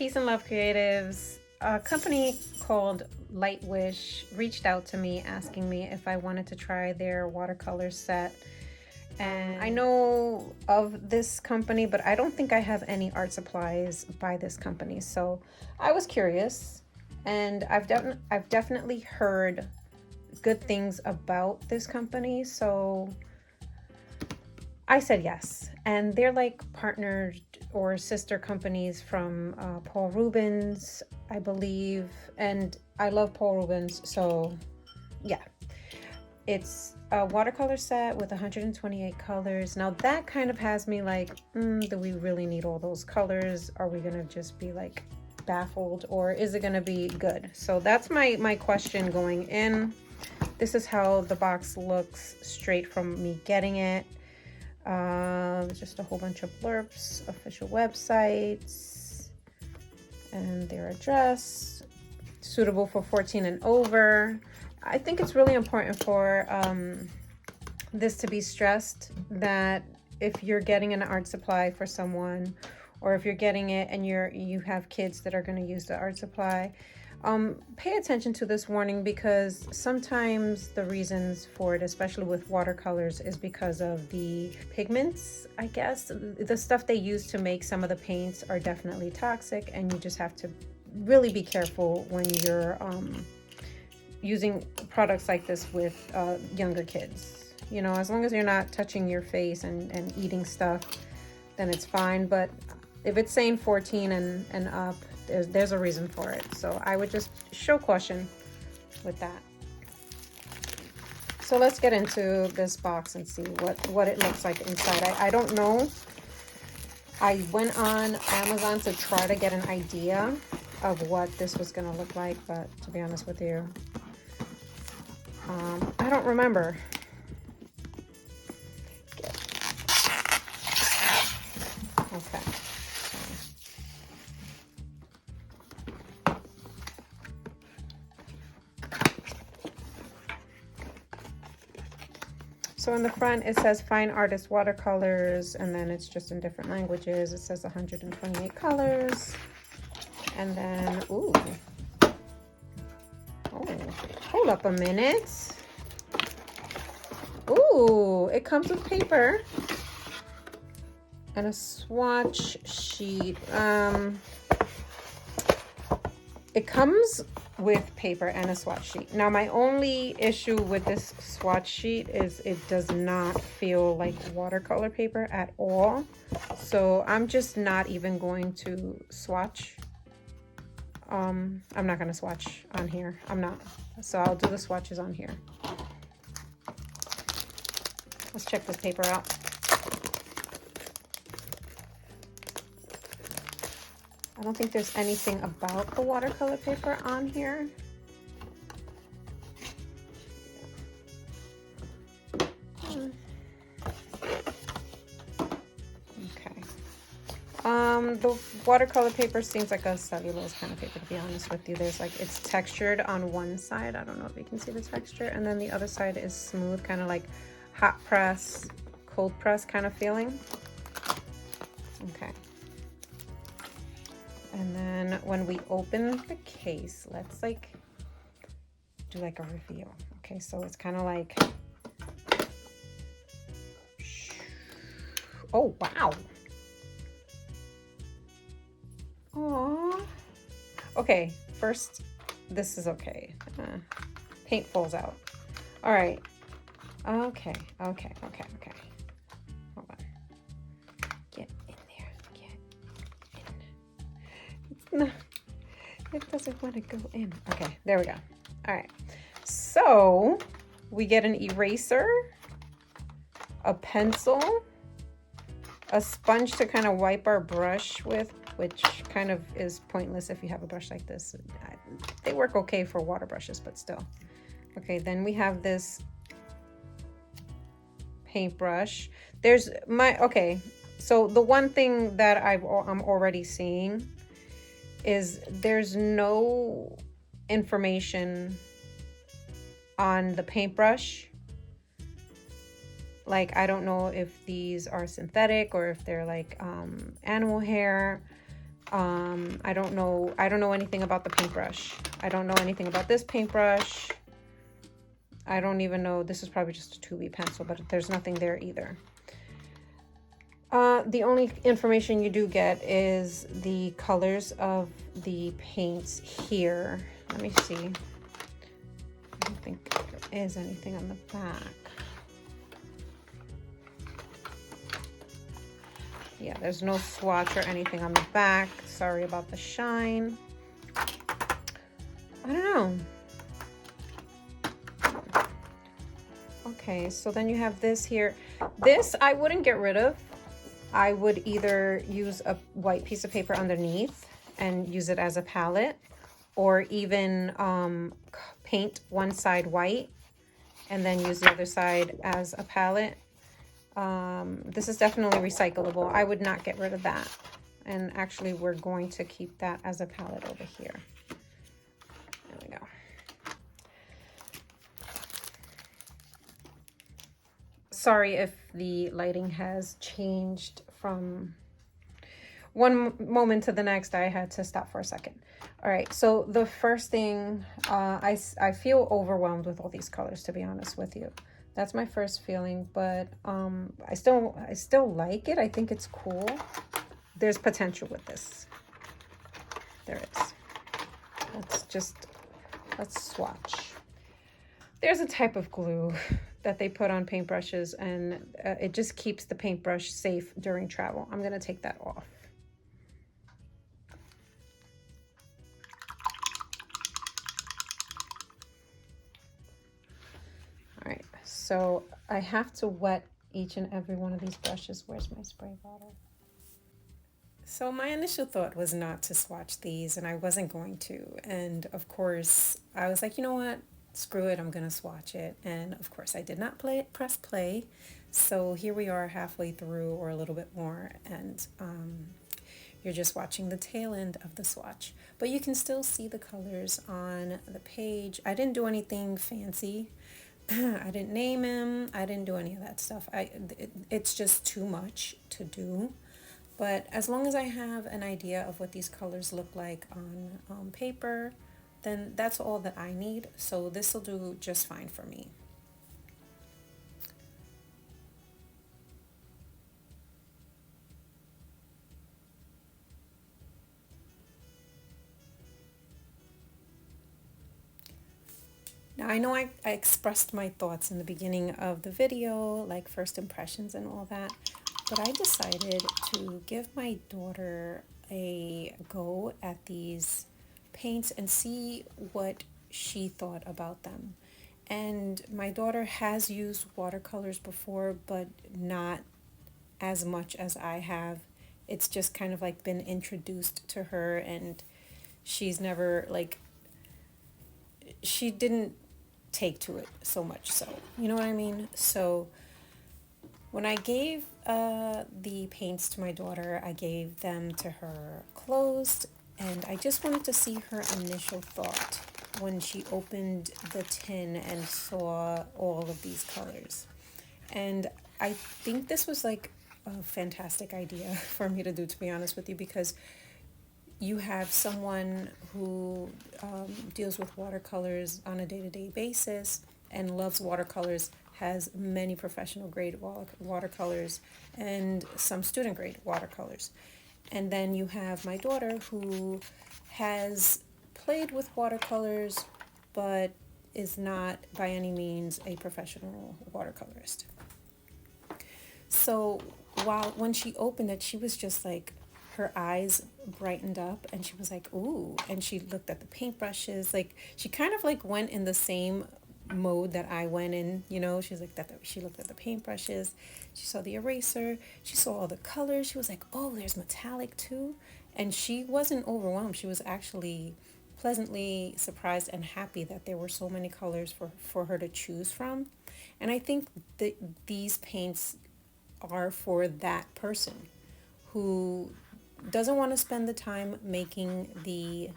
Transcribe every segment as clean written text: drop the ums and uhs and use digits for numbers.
Peace and Love Creatives. A company called Lightwish reached out to me asking me if I wanted to try their watercolor set. And I know of this company, but I don't think I have any art supplies by this company. So I was curious, and I've definitely heard good things about this company. So I said yes, and they're like partnered or sister companies from Paul Rubens, I believe, and I love Paul Rubens, so yeah. It's a watercolor set with 128 colors. Now that kind of has me like, do we really need all those colors? Are we gonna just be like baffled, or is it gonna be good? So that's my question going in. This is how the box looks straight from me getting it. Just a whole bunch of blurbs, official websites, and their address. Suitable for 14 and over. I think it's really important for this to be stressed that if you're getting an art supply for someone, or if you're getting it and you have kids that are going to use the art supply, pay attention to this warning, because sometimes the reasons for it, especially with watercolors, is because of the pigments, I guess. The stuff they use to make some of the paints are definitely toxic, and you just have to really be careful when you're using products like this with younger kids. You know, as long as you're not touching your face and eating stuff, then it's fine. But if it's saying 14 and up, there's a reason for it. So I would just show caution with that. So let's get into this box and see what it looks like inside. I don't know. I went on Amazon to try to get an idea of what this was going to look like, but to be honest with you, I don't remember. Okay. So in the front, it says Fine Artist Watercolors, and then it's just in different languages. It says 128 colors. And then, ooh. Oh, hold up a minute. Ooh, it comes with paper and a swatch sheet. It comes with paper and a swatch sheet. Now, my only issue with this swatch sheet is it does not feel like watercolor paper at all. So I'm just not even going to swatch. I'm not going to swatch on here. I'm not. So I'll do the swatches on here. Let's check this paper out. I don't think there's anything about the watercolor paper on here. Okay. The watercolor paper seems like a cellulose kind of paper, to be honest with you. There's like, it's textured on one side. I don't know if you can see the texture. And then the other side is smooth, kind of like hot press, cold press kind of feeling. Okay. And then when we open the case, let's like do like a reveal. Okay, so it's kind of like, oh wow. Aww. Okay, first, this is okay. Paint falls out. All right. Okay. Hold on. Get in there. Get in. No, it doesn't want to go in. Okay, there we go. All right. So we get an eraser, a pencil, a sponge to kind of wipe our brush with, which kind of is pointless if you have a brush like this. They work okay for water brushes, but still. Okay, then we have this paintbrush. There's my, okay, so the one thing that I'm already seeing is there's no information on the paintbrush. Like, I don't know if these are synthetic or if they're like animal hair. I don't know anything about the paintbrush. I don't know anything about this paintbrush. I don't even know, this is probably just a 2B pencil, but there's nothing there either. The only information you do get is the colors of the paints here. Let me see. I don't think there is anything on the back. Yeah, there's no swatch or anything on the back. Sorry about the shine. I don't know. Okay, so then you have this here. This I wouldn't get rid of. I would either use a white piece of paper underneath and use it as a palette, or even paint one side white and then use the other side as a palette. This is definitely recyclable. I would not get rid of that. And actually, we're going to keep that as a palette over here. There we go. Sorry if the lighting has changed from one moment to the next. I had to stop for a second. All right, so the first thing, I feel overwhelmed with all these colors, to be honest with you. That's my first feeling, but I still like it. I think it's cool. There's potential with this. There is. Let's swatch. There's a type of glue that they put on paintbrushes, and it just keeps the paintbrush safe during travel. I'm gonna take that off. All right, so I have to wet each and every one of these brushes. Where's my spray bottle? So my initial thought was not to swatch these, and I wasn't going to. And of course, I was like, you know what? Screw it, I'm gonna swatch it. And of course, I did not press play. So here we are halfway through, or a little bit more, and you're just watching the tail end of the swatch. But you can still see the colors on the page. I didn't do anything fancy. I didn't name him. I didn't do any of that stuff. It's just too much to do. But as long as I have an idea of what these colors look like on paper, then that's all that I need. So this will do just fine for me. Now I know I expressed my thoughts in the beginning of the video, like first impressions and all that, but I decided to give my daughter a go at these paints and see what she thought about them. And my daughter has used watercolors before, but not as much as I have. It's just kind of like been introduced to her, and she's never, like, she didn't take to it so much, so you know what I mean. So when I gave the paints to my daughter, I gave them to her closed, and I just wanted to see her initial thought when she opened the tin and saw all of these colors. And I think this was like a fantastic idea for me to do, to be honest with you, because you have someone who deals with watercolors on a day-to-day basis and loves watercolors, has many professional grade watercolors and some student grade watercolors. And then you have my daughter who has played with watercolors but is not by any means a professional watercolorist. So when she opened it, she was just like, her eyes brightened up and she was like, ooh, and she looked at the paintbrushes. Like, she kind of like went in the same mode that I went in, you know. She looked at the paintbrushes, she saw the eraser, she saw all the colors. She was like, oh, there's metallic too. And she wasn't overwhelmed. She was actually pleasantly surprised and happy that there were so many colors for her to choose from. And I think that these paints are for that person who doesn't want to spend the time making the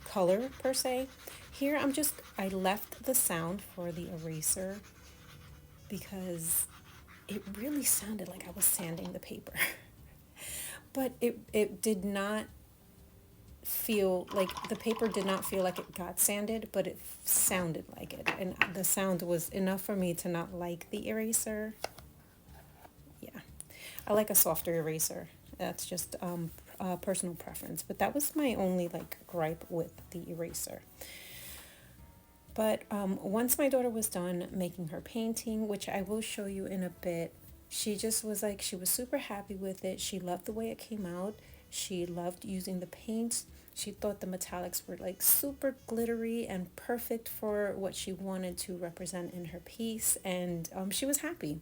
color per se. Here I left the sound for the eraser because it really sounded like I was sanding the paper. but it did not feel like, the paper did not feel like it got sanded, but it sounded like it, and the sound was enough for me to not like the eraser. Yeah, I like a softer eraser. That's just personal preference, but that was my only like gripe with the eraser. But once my daughter was done making her painting, which I will show you in a bit, she just was like, she was super happy with it. She loved the way it came out. She loved using the paints. She thought the metallics were like super glittery and perfect for what she wanted to represent in her piece. And she was happy.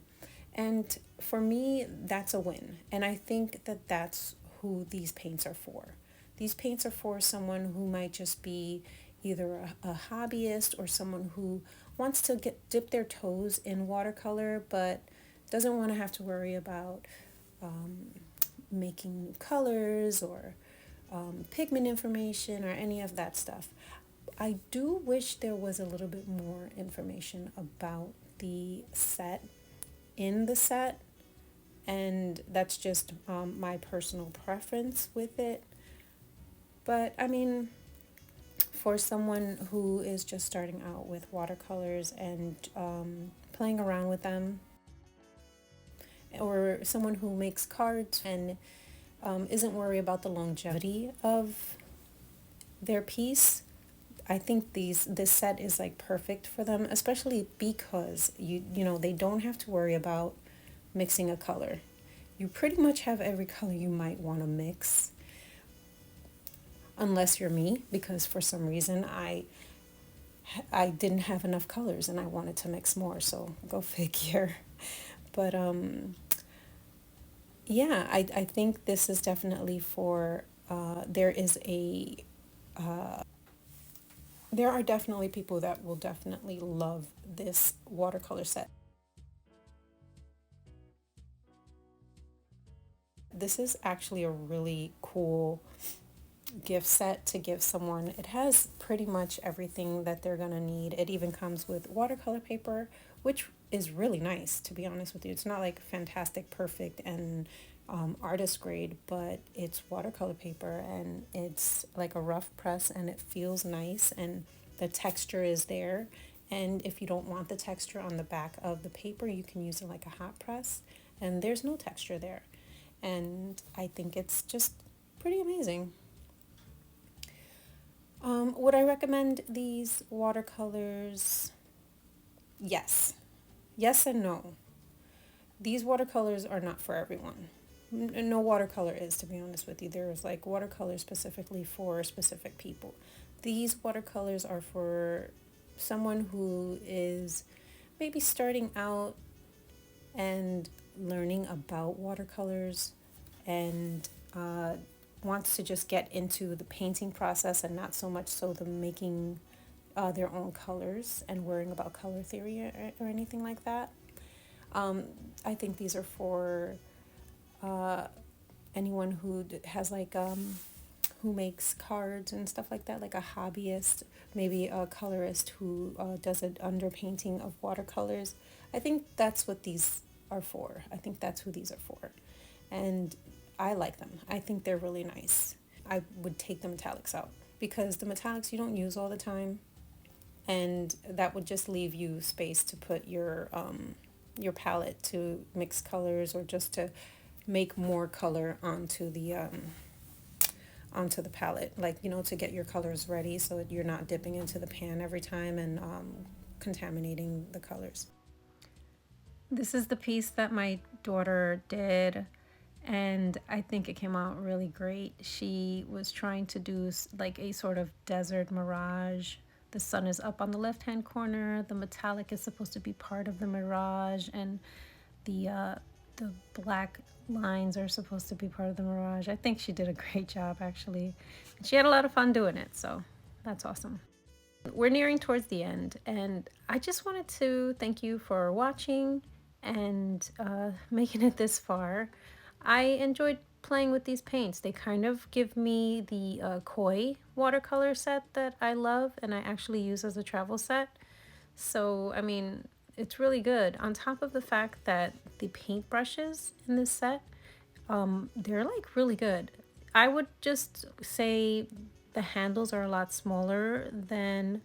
And for me, that's a win. And I think that that's who these paints are for. These paints are for someone who might just be either a hobbyist or someone who wants to dip their toes in watercolor but doesn't want to have to worry about making new colors or pigment information or any of that stuff. I do wish there was a little bit more information about the set in the set, and that's just my personal preference with it. But I mean, for someone who is just starting out with watercolors and playing around with them, or someone who makes cards and isn't worried about the longevity of their piece, I think this set is like perfect for them, especially because you know they don't have to worry about mixing a color. You pretty much have every color you might want to mix, unless you're me, because for some reason I didn't have enough colors and I wanted to mix more, so go figure. But yeah, I think this is definitely for there are definitely people that will definitely love this watercolor set. This is actually a really cool gift set to give someone. It has pretty much everything that they're gonna need. It even comes with watercolor paper, which is really nice, to be honest with you. It's not like fantastic, perfect, and artist grade, but it's watercolor paper and it's like a rough press and it feels nice and the texture is there. And if you don't want the texture on the back of the paper, you can use it like a hot press and there's no texture there. And I think it's just pretty amazing. Would I recommend these watercolors? Yes. Yes and no. These watercolors are not for everyone. No watercolor is, to be honest with you. There's like watercolor specifically for specific people. These watercolors are for someone who is maybe starting out and learning about watercolors and wants to just get into the painting process and not so much so the making their own colors and worrying about color theory or anything like that. I think these are for anyone who has like who makes cards and stuff like that, like a hobbyist, maybe a colorist who does an underpainting of watercolors. I think that's what these are for. I think that's who these are for. And I like them. I think they're really nice. I would take the metallics out because the metallics you don't use all the time, and that would just leave you space to put your palette to mix colors or just to make more color onto the palette, like, you know, to get your colors ready so that you're not dipping into the pan every time and contaminating the colors. This is the piece that my daughter did, and I think it came out really great. She was trying to do like a sort of desert mirage. The sun is up on the left hand corner, the metallic is supposed to be part of the mirage, and the black lines are supposed to be part of the mirage. I think she did a great job, actually. She had a lot of fun doing it, so that's awesome. We're nearing towards the end, and I just wanted to thank you for watching and making it this far. I enjoyed playing with these paints. They kind of give me the koi watercolor set that I love and I actually use as a travel set. So, I mean, it's really good. On top of the fact that the paintbrushes in this set they're like really good. I would just say the handles are a lot smaller than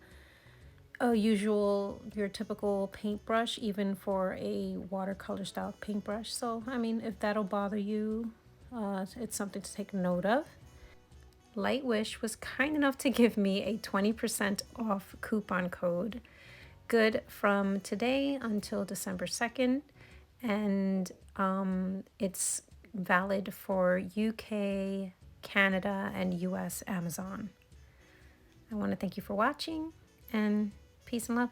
your typical paintbrush, even for a watercolor style paintbrush. So, I mean, if that'll bother you, it's something to take note of. Lightwish was kind enough to give me a 20% off coupon code, good from today until December 2nd, and it's valid for UK, Canada, and US Amazon. I want to thank you for watching, and peace and love.